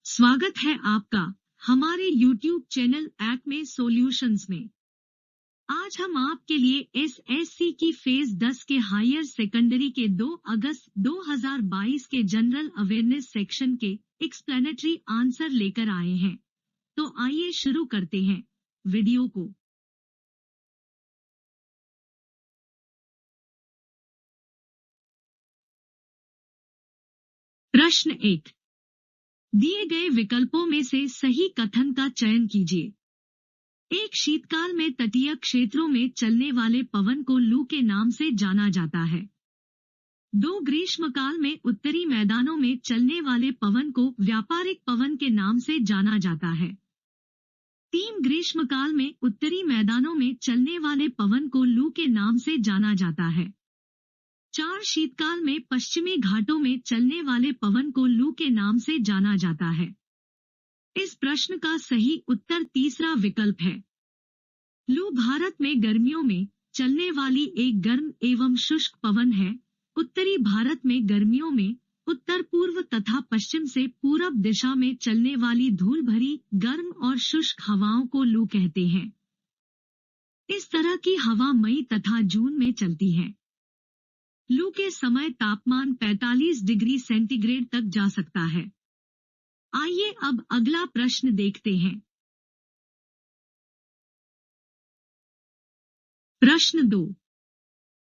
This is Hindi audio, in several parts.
स्वागत है आपका हमारे YouTube चैनल एक्मे सॉल्यूशंस में। आज हम आपके लिए एसएससी की फेज 10 के हायर सेकेंडरी के 2 अगस्त 2022 के जनरल अवेयरनेस सेक्शन के एक्सप्लेनेटरी आंसर लेकर आए हैं। तो आइए शुरू करते हैं वीडियो को। प्रश्न 1, दिए गए विकल्पों में से सही कथन का चयन कीजिए। एक शीतकाल में तटीय क्षेत्रों में चलने वाले पवन को लू के नाम से जाना जाता है। 2 ग्रीष्मकाल में उत्तरी मैदानों में चलने वाले पवन को व्यापारिक पवन के नाम से जाना जाता है। 3 ग्रीष्मकाल में उत्तरी मैदानों में चलने वाले पवन को लू के नाम से जाना जाता है। 4 शीतकाल में पश्चिमी घाटों में चलने वाले पवन को लू के नाम से जाना जाता है। इस प्रश्न का सही उत्तर तीसरा विकल्प है। लू भारत में गर्मियों में चलने वाली एक गर्म एवं शुष्क पवन है। उत्तरी भारत में गर्मियों में उत्तर पूर्व तथा पश्चिम से पूरब दिशा में चलने वाली धूल भरी गर्म और शुष्क हवाओं को लू कहते हैं। इस तरह की हवा मई तथा जून में चलती है। लू के समय तापमान 45 डिग्री सेंटीग्रेड तक जा सकता है। आइए अब अगला प्रश्न देखते हैं। प्रश्न 2,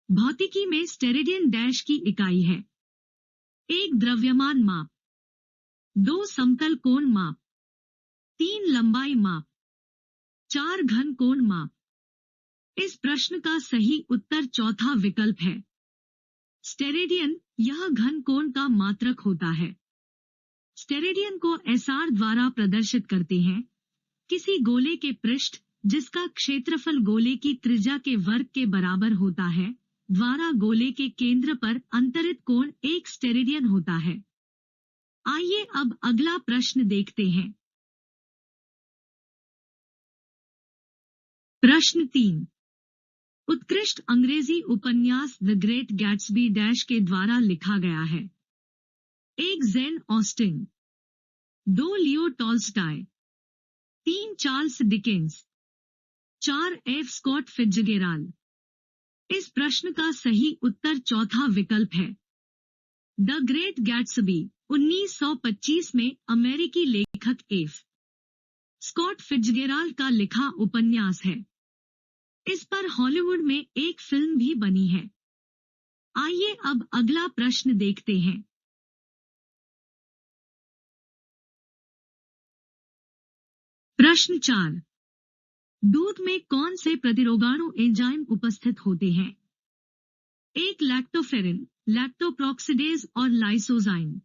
भौतिकी में स्टेरेडियन डैश की इकाई है। 1 द्रव्यमान माप, 2 समतल कोण माप, 3 लंबाई माप, 4 घन कोण माप। इस प्रश्न का सही उत्तर चौथा विकल्प है। स्टेरेडियन यह घन कोण का मात्रक होता है। स्टेरेडियन को एसआर द्वारा प्रदर्शित करते हैं। किसी गोले के पृष्ठ जिसका क्षेत्रफल गोले की त्रिज्या के वर्ग के बराबर होता है द्वारा गोले के केंद्र पर अंतरित कोण एक स्टेरेडियन होता है। आइए अब अगला प्रश्न देखते हैं। प्रश्न 3, उत्कृष्ट अंग्रेजी उपन्यास द ग्रेट गैट्सबी डैश के द्वारा लिखा गया है। 1 Jane Austen, 2 Leo Tolstoy, 3 Charles Dickens, 4 F Scott Fitzgerald. इस प्रश्न का सही उत्तर चौथा विकल्प है। द ग्रेट गैट्सबी 1925 में अमेरिकी लेखक एफ स्कॉट फिट्जगेराल्ड का लिखा उपन्यास है। इस पर हॉलीवुड में एक फिल्म भी बनी है। आइए अब अगला प्रश्न देखते हैं। प्रश्न 4, दूध में कौन से प्रतिरोगाणु एंजाइम उपस्थित होते हैं? 1 लैक्टोफेरिन, लैक्टोप्रोक्सिडेज और लाइसोजाइम,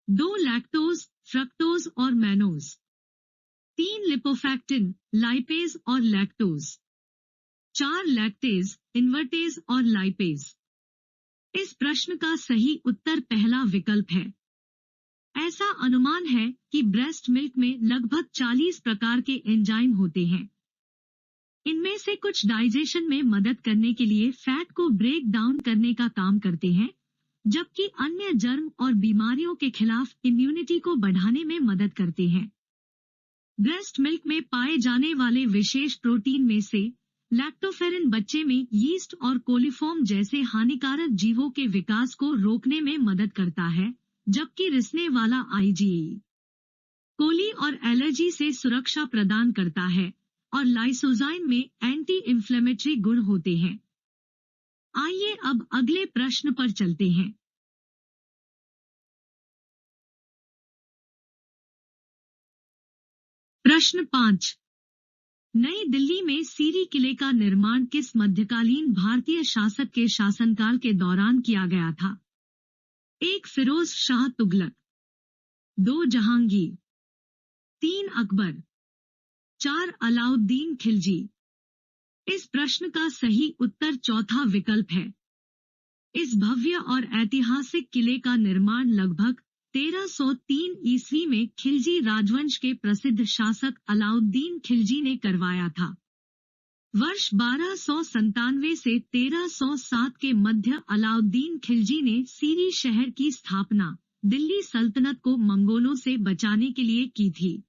2 लैक्टोज, फ्रक्टोज और मैनोज, 3 लिपोफैक्टिन, लाइपेज और लैक्टोज, 4 लैक्टेज, इन्वर्टेज और लाइपेज। इस प्रश्न का सही उत्तर पहला विकल्प है। ऐसा अनुमान है कि ब्रेस्ट मिल्क में लगभग 40 प्रकार के एंजाइम होते हैं। इनमें से कुछ डाइजेशन में मदद करने के लिए फैट को ब्रेक डाउन करने का काम करते हैं, जबकि अन्य जर्म और बीमारियों के खिलाफ इम्यूनिटी को बढ़ाने में मदद करते हैं। ब्रेस्ट मिल्क में पाए जाने वाले विशेष प्रोटीन में से लैक्टोफेरिन बच्चे में यीस्ट और कोलिफॉर्म जैसे हानिकारक जीवों के विकास को रोकने में मदद करता है, जबकि रिसने वाला आईजीई कोली और एलर्जी से सुरक्षा प्रदान करता है और लाइसोजाइम में एंटी इंफ्लेमेटरी गुण होते हैं। आइए अब अगले प्रश्न पर चलते हैं। प्रश्न 5, नई दिल्ली में सीरी किले का निर्माण किस मध्यकालीन भारतीय शासक के शासनकाल के दौरान किया गया था? 1 फिरोज शाह तुगलक, 2 जहांगीर, 3 अकबर, 4 अलाउद्दीन खिलजी। इस प्रश्न का सही उत्तर चौथा विकल्प है। इस भव्य और ऐतिहासिक किले का निर्माण लगभग 1303 ईस्वी में खिलजी राजवंश के प्रसिद्ध शासक अलाउद्दीन खिलजी ने करवाया था। वर्ष 1297 से 1307 के मध्य अलाउद्दीन खिलजी ने सीरी शहर की स्थापना दिल्ली सल्तनत को मंगोलों से बचाने के लिए की थी?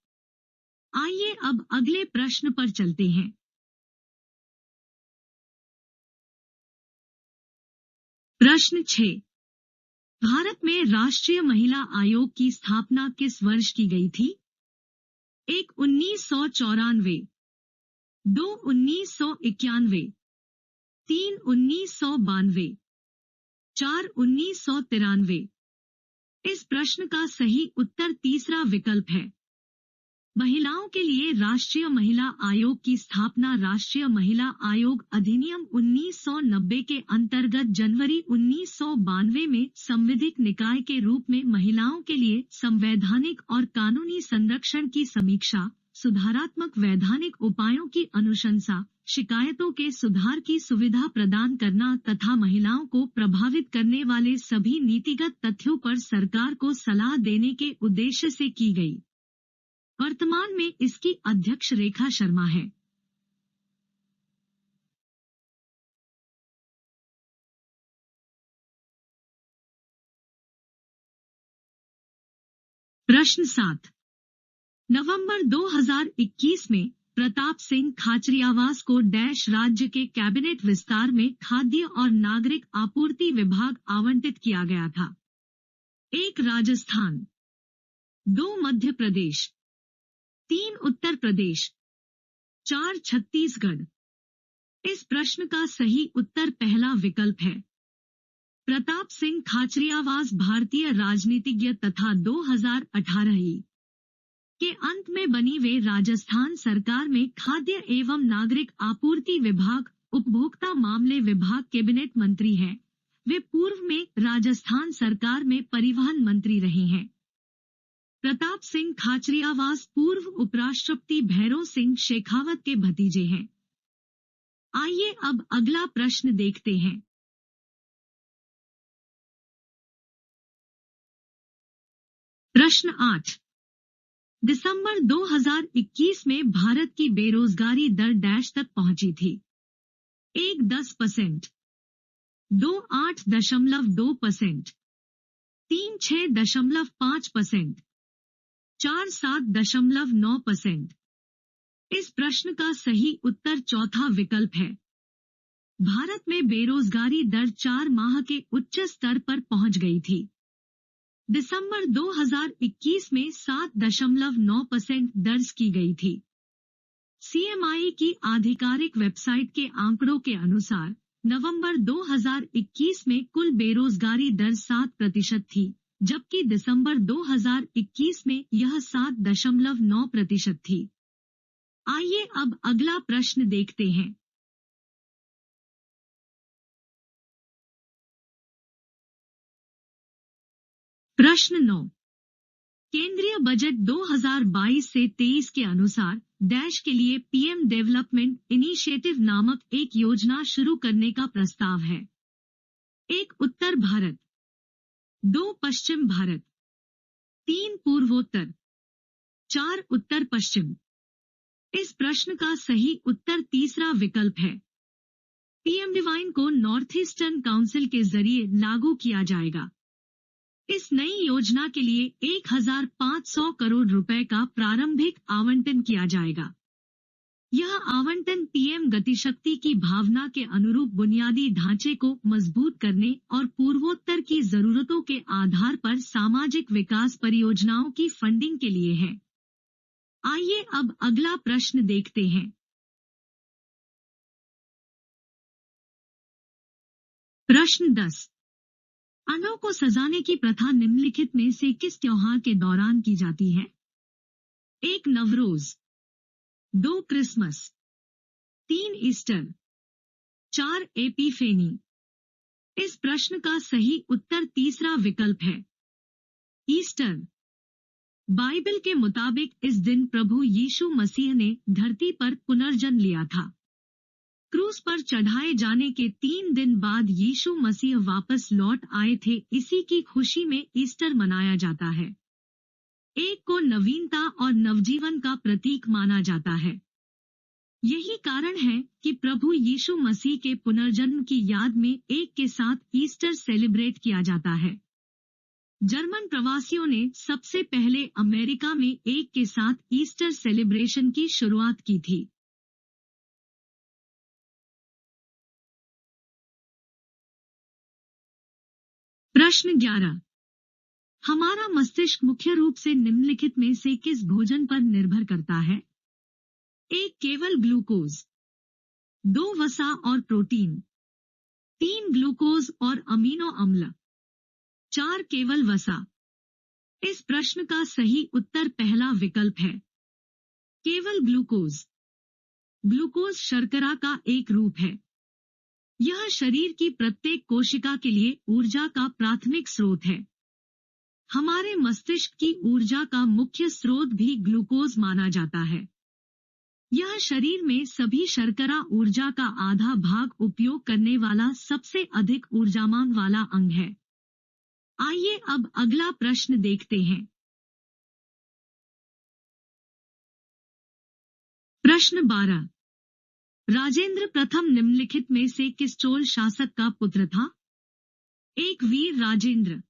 आइए अब अगले प्रश्न पर चलते हैं। प्रश्न 6। भारत में राष्ट्रीय महिला आयोग की स्थापना किस वर्ष की गई थी? 1. 1994, 2. 1991, 3. 1992, 4. 1993। इस प्रश्न का सही उत्तर तीसरा विकल्प है। महिलाओं के लिए राष्ट्रीय महिला आयोग की स्थापना राष्ट्रीय महिला आयोग अधिनियम 1990 के अंतर्गत जनवरी 1992 में संवैधानिक निकाय के रूप में महिलाओं के लिए संवैधानिक और कानूनी संरक्षण की समीक्षा, सुधारात्मक वैधानिक उपायों की अनुशंसा, शिकायतों के सुधार की सुविधा प्रदान करना तथा महिलाओं को प्रभावित करने वाले सभी नीतिगत तथ्यों पर सरकार को सलाह देने के उद्देश्य से की गई। वर्तमान में इसकी अध्यक्ष रेखा शर्मा है। प्रश्न 7। नवंबर 2021 में प्रताप सिंह खाचरियावास को डैश राज्य के कैबिनेट विस्तार में खाद्य और नागरिक आपूर्ति विभाग आवंटित किया गया था? 1. राजस्थान, 2. मध्य प्रदेश, 3. उत्तर प्रदेश, 4. छत्तीसगढ़। इस प्रश्न का सही उत्तर पहला विकल्प है। प्रताप सिंह खाचरियावास भारतीय राजनीतिज्ञ तथा 2018 के अंत में बनी वे राजस्थान सरकार में खाद्य एवं नागरिक आपूर्ति विभाग, उपभोक्ता मामले विभाग कैबिनेट मंत्री हैं। वे पूर्व में राजस्थान सरकार में परिवहन मंत्री रहे हैं। प्रताप सिंह खाचरियावास पूर्व उपराष्ट्रपति भैरों सिंह शेखावत के भतीजे हैं। आइए अब अगला प्रश्न देखते हैं। प्रश्न 8। दिसंबर 2021 में भारत की बेरोजगारी दर डैश तक पहुंची थी? 1. 10%, 2. 8.2%, 3. 6.5%, 4. 7.9%। इस प्रश्न का सही उत्तर चौथा विकल्प है। भारत में बेरोजगारी दर 4 माह के उच्च स्तर पर पहुंच गई थी। दिसंबर 2021 में 7.9% दर्ज की गई थी। सीएमआई की आधिकारिक वेबसाइट के आंकड़ों के अनुसार नवंबर 2021 में कुल बेरोजगारी दर 7% थी, जबकि दिसंबर 2021 में यह 7.9% थी। आइए अब अगला प्रश्न देखते हैं। प्रश्न 9। केंद्रीय बजट 2022 से 23 के अनुसार डैश के लिए पीएम डेवलपमेंट इनिशिएटिव नामक एक योजना शुरू करने का प्रस्ताव है? 1. उत्तर भारत, 2. पश्चिम भारत, 3. पूर्वोत्तर, 4. उत्तर पश्चिम। इस प्रश्न का सही उत्तर तीसरा विकल्प है। पीएम डिवाइन को नॉर्थ ईस्टर्न काउंसिल के जरिए लागू किया जाएगा। इस नई योजना के लिए 1,500 करोड़ रुपए का प्रारंभिक आवंटन किया जाएगा। यह आवंटन पीएम गतिशक्ति की भावना के अनुरूप बुनियादी ढांचे को मजबूत करने और पूर्वोत्तर की जरूरतों के आधार पर सामाजिक विकास परियोजनाओं की फंडिंग के लिए है। आइए अब अगला प्रश्न देखते हैं। प्रश्न 10। अंडों को सजाने की प्रथा निम्नलिखित में से किस त्योहार के दौरान की जाती है? 1. नवरोज, 2. क्रिसमस, 3. ईस्टर, 4. एपीफेनी। इस प्रश्न का सही उत्तर तीसरा विकल्प है। ईस्टर। बाइबल के मुताबिक इस दिन प्रभु यीशु मसीह ने धरती पर पुनर्जन्म लिया था। क्रूस पर चढ़ाए जाने के 3 दिन बाद यीशु मसीह वापस लौट आए थे। इसी की खुशी में ईस्टर मनाया जाता है। एक को नवीनता और नवजीवन का प्रतीक माना जाता है। यही कारण है कि प्रभु यीशु मसीह के पुनर्जन्म की याद में एक के साथ ईस्टर सेलिब्रेट किया जाता है। जर्मन प्रवासियों ने सबसे पहले अमेरिका में एक के साथ ईस्टर सेलिब्रेशन की शुरुआत की थी। प्रश्न 11। हमारा मस्तिष्क मुख्य रूप से निम्नलिखित में से किस भोजन पर निर्भर करता है? एक केवल ग्लूकोज, 2 वसा और प्रोटीन, 3 ग्लूकोज और अमीनो अम्ल, 4 केवल वसा। इस प्रश्न का सही उत्तर पहला विकल्प है, केवल ग्लूकोज। ग्लूकोज शर्करा का एक रूप है। यह शरीर की प्रत्येक कोशिका के लिए ऊर्जा का प्राथमिक स्रोत है। हमारे मस्तिष्क की ऊर्जा का मुख्य स्रोत भी ग्लूकोज माना जाता है। यह शरीर में सभी शर्करा ऊर्जा का आधा भाग उपयोग करने वाला सबसे अधिक ऊर्जामान वाला अंग है। आइए अब अगला प्रश्न देखते हैं। प्रश्न 12। राजेंद्र प्रथम निम्नलिखित में से किस चोल शासक का पुत्र था? एक वीर राजेंद्र,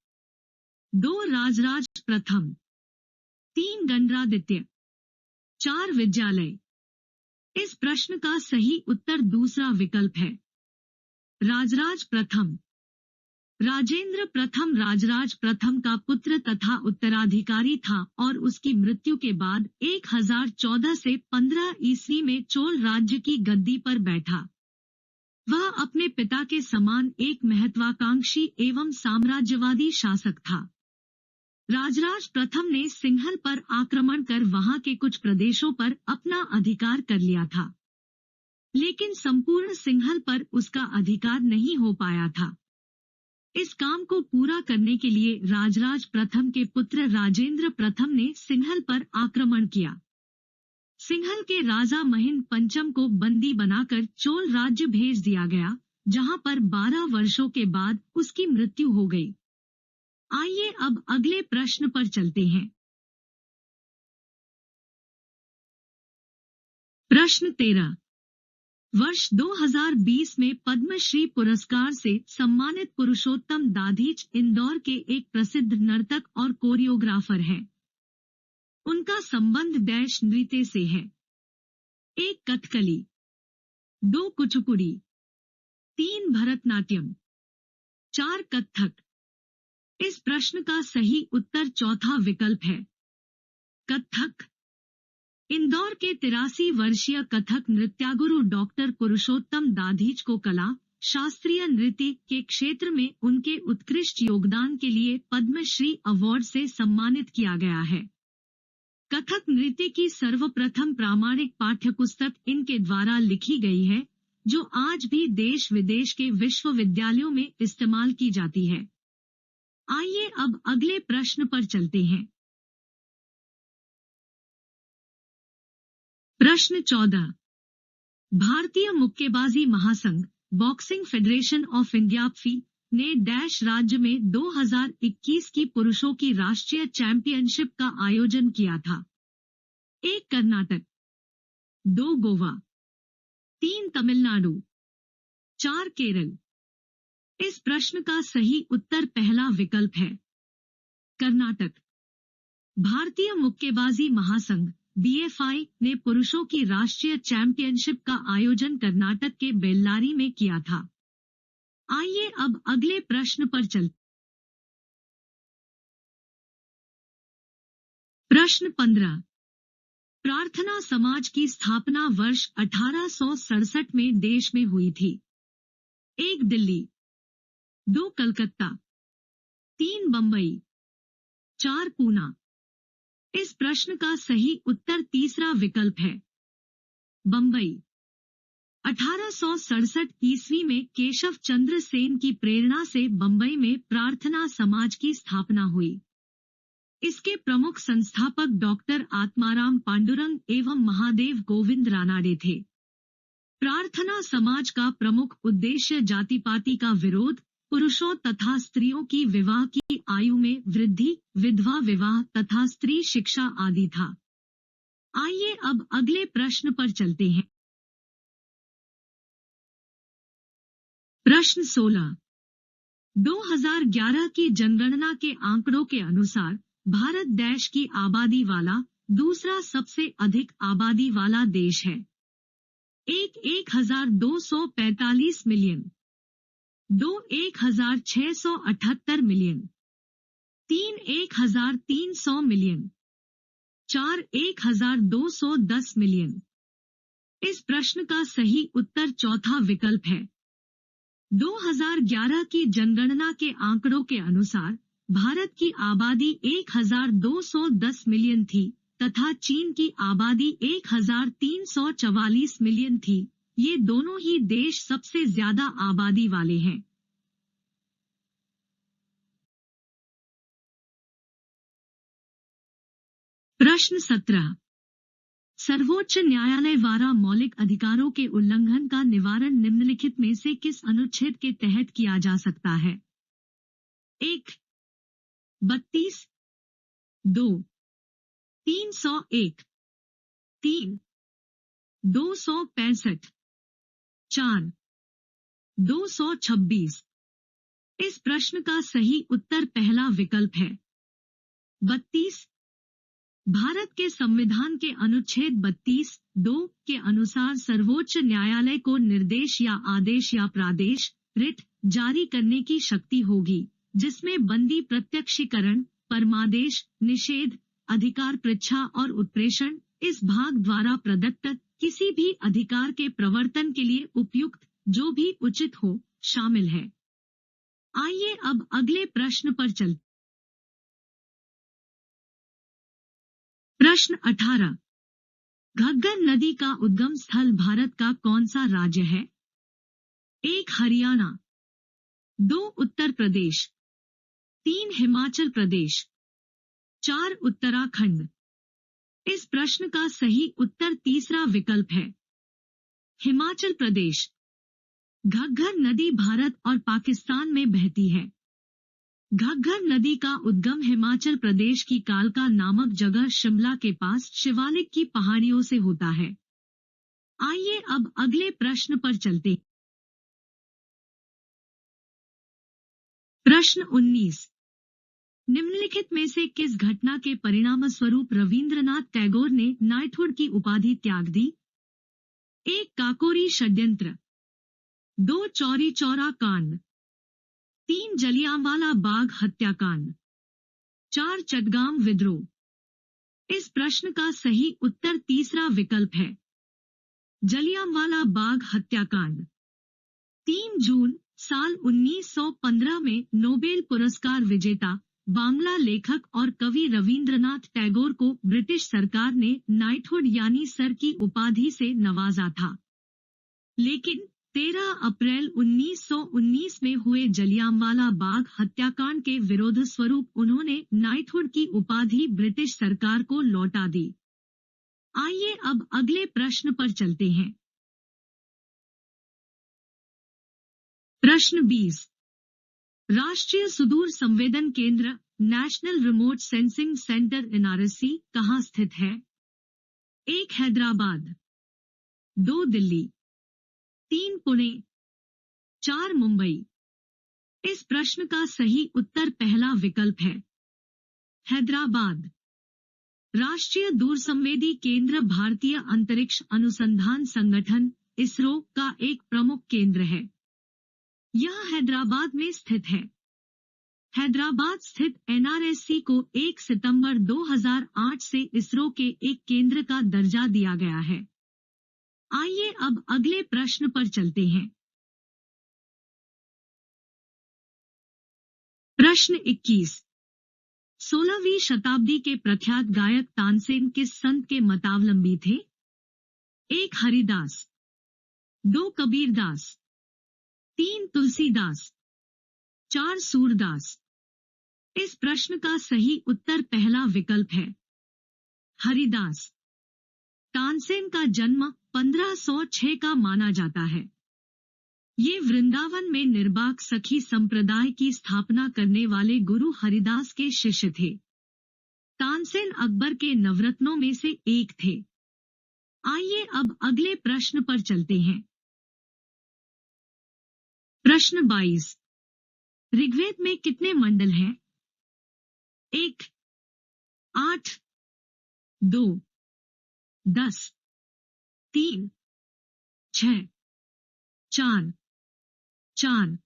2 राजराज प्रथम, 3 गणरादित्य, 4 विद्यालय। इस प्रश्न का सही उत्तर दूसरा विकल्प है, राजराज प्रथम। राजराज प्रथम का पुत्र तथा उत्तराधिकारी था और उसकी मृत्यु के बाद 1014 से 15 ईस्वी में चोल राज्य की गद्दी पर बैठा। वह अपने पिता के समान एक महत्वाकांक्षी एवं साम्राज्यवादी शासक था। राजराज प्रथम ने सिंहल पर आक्रमण कर वहां के कुछ प्रदेशों पर अपना अधिकार कर लिया था, लेकिन संपूर्ण सिंहल पर उसका अधिकार नहीं हो पाया था। इस काम को पूरा करने के लिए राजराज प्रथम के पुत्र राजेंद्र प्रथम ने सिंहल पर आक्रमण किया। सिंहल के राजा महिंद पंचम को बंदी बनाकर चोल राज्य भेज दिया गया, जहां पर 12 वर्षों के बाद उसकी मृत्यु हो गई। आइए अब अगले प्रश्न पर चलते हैं। प्रश्न 13। वर्ष 2020 में पद्मश्री पुरस्कार से सम्मानित पुरुषोत्तम दाधीच इंदौर के एक प्रसिद्ध नर्तक और कोरियोग्राफर हैं। उनका संबंध डैश नृत्य से है। 1 कथकली, 2 कुचिपुड़ी, 3 भरतनाट्यम, 4 कथक। इस प्रश्न का सही उत्तर चौथा विकल्प है, कथक। इंदौर के 83 वर्षीय कथक नृत्यागुरु डॉक्टर पुरुषोत्तम दाधीच को कला, शास्त्रीय नृत्य के क्षेत्र में उनके उत्कृष्ट योगदान के लिए पद्मश्री अवार्ड से सम्मानित किया गया है। कथक नृत्य की सर्वप्रथम प्रामाणिक पाठ्यपुस्तक इनके द्वारा लिखी गई है, जो आज भी देश विदेश के विश्वविद्यालयों में इस्तेमाल की जाती है। आइए अब अगले प्रश्न पर चलते हैं। प्रश्न 14। भारतीय मुक्केबाजी महासंघ boxing federation of India (FI) ने डैश राज्य में 2021 की पुरुषों की राष्ट्रीय चैंपियनशिप का आयोजन किया था। 1 कर्नाटक, 2 गोवा, 3 तमिलनाडु, 4 केरल। इस प्रश्न का सही उत्तर पहला विकल्प है, कर्नाटक। भारतीय मुक्केबाजी महासंघ BFI ने पुरुषों की राष्ट्रीय चैंपियनशिप का आयोजन कर्नाटक के बेल्लारी में किया था। आइए अब अगले प्रश्न पर चलते। प्रश्न 15। प्रार्थना समाज की स्थापना वर्ष 1867 में देश में हुई थी। 1 दिल्ली, 2 कलकत्ता, 3 बंबई, 4 पूना। इस प्रश्न का सही उत्तर तीसरा विकल्प है, बंबई। 1867 ईस्वी में केशव चंद्र सेन की प्रेरणा से बंबई में प्रार्थना समाज की स्थापना हुई। इसके प्रमुख संस्थापक डॉक्टर आत्माराम पांडुरंग एवं महादेव गोविंद रानाडे थे। प्रार्थना समाज का प्रमुख उद्देश्य जाति-पाति का विरोध, पुरुषों तथा स्त्रियों की विवाह की आयु में वृद्धि, विधवा विवाह तथा स्त्री शिक्षा आदि था। आइए अब अगले प्रश्न पर चलते हैं। प्रश्न 16। 2011 की जनगणना के आंकड़ों के अनुसार भारत देश की आबादी वाला दूसरा सबसे अधिक आबादी वाला देश है। 1245 मिलियन, 1678 मिलियन, 1300 मिलियन, 1210 मिलियन। इस प्रश्न का सही उत्तर चौथा विकल्प है। 2011 की जनगणना के आंकड़ों के अनुसार भारत की आबादी 1210 मिलियन थी तथा चीन की आबादी 1344 मिलियन थी। ये दोनों ही देश सबसे ज्यादा आबादी वाले हैं। प्रश्न 17। सर्वोच्च न्यायालय द्वारा मौलिक अधिकारों के उल्लंघन का निवारण निम्नलिखित में से किस अनुच्छेद के तहत किया जा सकता है? 1, 32, 2, 301, 3, 265, 4, 226। इस प्रश्न का सही उत्तर पहला विकल्प है। 32। भारत के संविधान के अनुच्छेद 32(2) के अनुसार सर्वोच्च न्यायालय को निर्देश या आदेश या प्रादेश रिट जारी करने की शक्ति होगी, जिसमें बंदी प्रत्यक्षीकरण, परमादेश, निषेध, अधिकार पृच्छा और उत्प्रेषण इस भाग द्वारा प्रदत्त किसी भी अधिकार के प्रवर्तन के लिए उपयुक्त जो भी उचित हो शामिल है। आइए अब अगले प्रश्न पर चलते। प्रश्न 18। घग्गर नदी का उद्गम स्थल भारत का कौन सा राज्य है? 1, हरियाणा, 2, उत्तर प्रदेश, 3, हिमाचल प्रदेश, 4, उत्तराखंड। इस प्रश्न का सही उत्तर तीसरा विकल्प है। हिमाचल प्रदेश। घग्गर नदी भारत और पाकिस्तान में बहती है। घग्गर नदी का उद्गम हिमाचल प्रदेश की कालका नामक जगह शिमला के पास शिवालिक की पहाड़ियों से होता है। आइए अब अगले प्रश्न पर चलते। प्रश्न 19। निम्नलिखित में से किस घटना के परिणामस्वरूप रवींद्रनाथ टैगोर ने नाइटहुड की उपाधि त्याग दी? 1, काकोरी षड्यंत्र, 2, चौरी चौरा कांड, 3, जलियांवाला बाग हत्याकांड, 4, चटगांव विद्रोह। इस प्रश्न का सही उत्तर तीसरा विकल्प है। जलियांवाला बाग हत्याकांड। 3 जून साल 1915 में नोबेल पुरस्कार विजेता बांग्ला लेखक और कवि रवींद्रनाथ टैगोर को ब्रिटिश सरकार ने नाइटहुड यानी सर की उपाधि से नवाजा था। लेकिन 13 अप्रैल 1919 में हुए जलियांवाला बाग हत्याकांड के विरोध स्वरूप उन्होंने नाइटहुड की उपाधि ब्रिटिश सरकार को लौटा दी। आइए अब अगले प्रश्न पर चलते हैं। प्रश्न 20। राष्ट्रीय सुदूर संवेदन केंद्र national remote sensing centre NRSC कहाँ स्थित है? 1, हैदराबाद, 2, दिल्ली, 3, पुणे, 4, मुंबई। इस प्रश्न का सही उत्तर पहला विकल्प है। हैदराबाद। राष्ट्रीय दूरसंवेदी केंद्र भारतीय अंतरिक्ष अनुसंधान संगठन इसरो का एक प्रमुख केंद्र है। यह हैदराबाद में स्थित है। हैदराबाद स्थित NRSC को 1 सितंबर 2008 से इसरो के एक केंद्र का दर्जा दिया गया है। आइए अब अगले प्रश्न पर चलते हैं। प्रश्न 21। 16वीं शताब्दी के प्रख्यात गायक तानसेन किस संत के मतावलंबी थे? 1, हरिदास, 2, कबीरदास, 3, तुलसीदास, 4, सूरदास। इस प्रश्न का सही उत्तर पहला विकल्प है। हरिदास। तानसेन का जन्म 1506 का माना जाता है। ये वृंदावन में निर्बाक सखी संप्रदाय की स्थापना करने वाले गुरु हरिदास के शिष्य थे। तानसेन अकबर के नवरत्नों में से एक थे। आइए अब अगले प्रश्न पर चलते हैं। प्रश्न 22। ऋग्वेद में कितने मंडल हैं? 1, 8, 2, 10, 3, 6, 4, 4।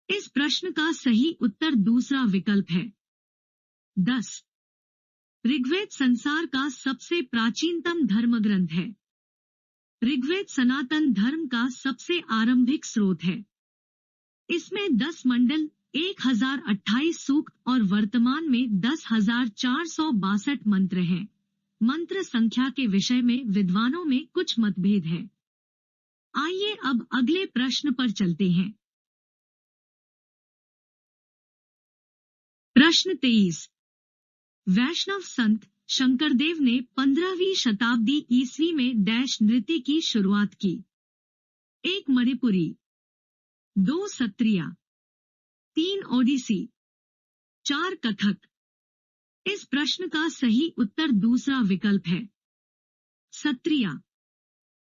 इस प्रश्न का सही उत्तर दूसरा विकल्प है 10। ऋग्वेद संसार का सबसे प्राचीनतम धर्म ग्रंथ है। ऋग्वेद सनातन धर्म का सबसे आरंभिक स्रोत है। इसमें 10 मंडल, 1028 सूक्त और वर्तमान में 10,462 मंत्र हैं। मंत्र संख्या के विषय में विद्वानों में कुछ मतभेद है। आइए अब अगले प्रश्न पर चलते हैं। प्रश्न 23। वैष्णव संत शंकरदेव ने 15वीं शताब्दी ईस्वी में डैश नृत्य की शुरुआत की। 1 मणिपुरी, 2 सत्रिया, 3 ओडिसी, 4 कथक। इस प्रश्न का सही उत्तर दूसरा विकल्प है सत्रिया।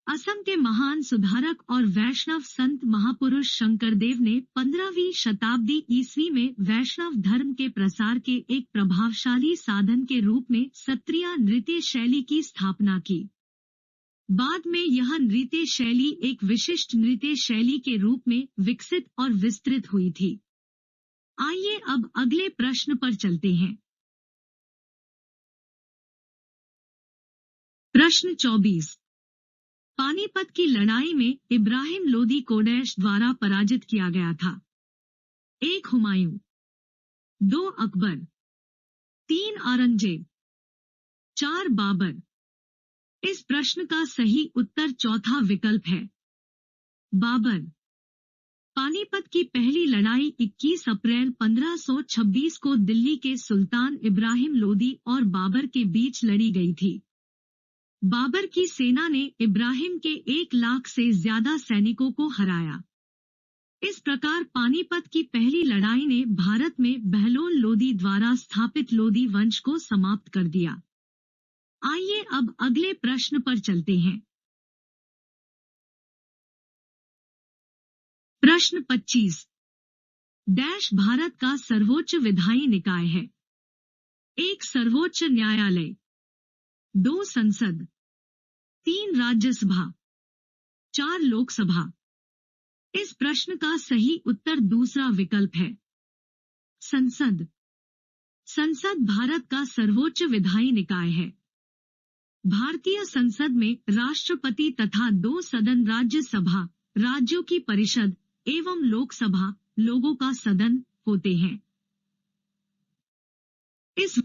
असम के महान सुधारक और वैष्णव संत महापुरुष शंकरदेव ने 15वीं शताब्दी ईस्वी में वैष्णव धर्म के प्रसार के एक प्रभावशाली साधन के रूप में सत्रिया नृत्य शैली की स्थापना की। बाद में यह नृत्य शैली एक विशिष्ट नृत्य शैली के रूप में विकसित और विस्तृत हुई थी। आइए अब अगले प्रश्न पर चलते हैं। प्रश्न 24। पानीपत की लड़ाई में इब्राहिम लोदी को डैश द्वारा पराजित किया गया था। 1 हुमायूं, 2 अकबर, 3 औरंगजेब, 4 बाबर। इस प्रश्न का सही उत्तर चौथा विकल्प है बाबर। पानीपत की पहली लड़ाई 21 अप्रैल 1526 को दिल्ली के सुल्तान इब्राहिम लोदी और बाबर के बीच लड़ी गई थी। बाबर की सेना ने इब्राहिम के 1 लाख से ज्यादा सैनिकों को हराया। इस प्रकार पानीपत की पहली लड़ाई ने भारत में बहलोल लोदी द्वारा स्थापित लोदी वंश को समाप्त कर दिया। आइए अब अगले प्रश्न पर चलते हैं। प्रश्न 25। डैश भारत का सर्वोच्च विधायी निकाय है। 1 सर्वोच्च न्यायालय, 2 संसद, 3 राज्यसभा, 4 लोकसभा। इस प्रश्न का सही उत्तर दूसरा विकल्प है संसद। संसद भारत का सर्वोच्च विधायी निकाय है। भारतीय संसद में राष्ट्रपति तथा 2 सदन राज्यसभा, राज्यों की परिषद एवं लोकसभा, लोगों का सदन होते हैं। इस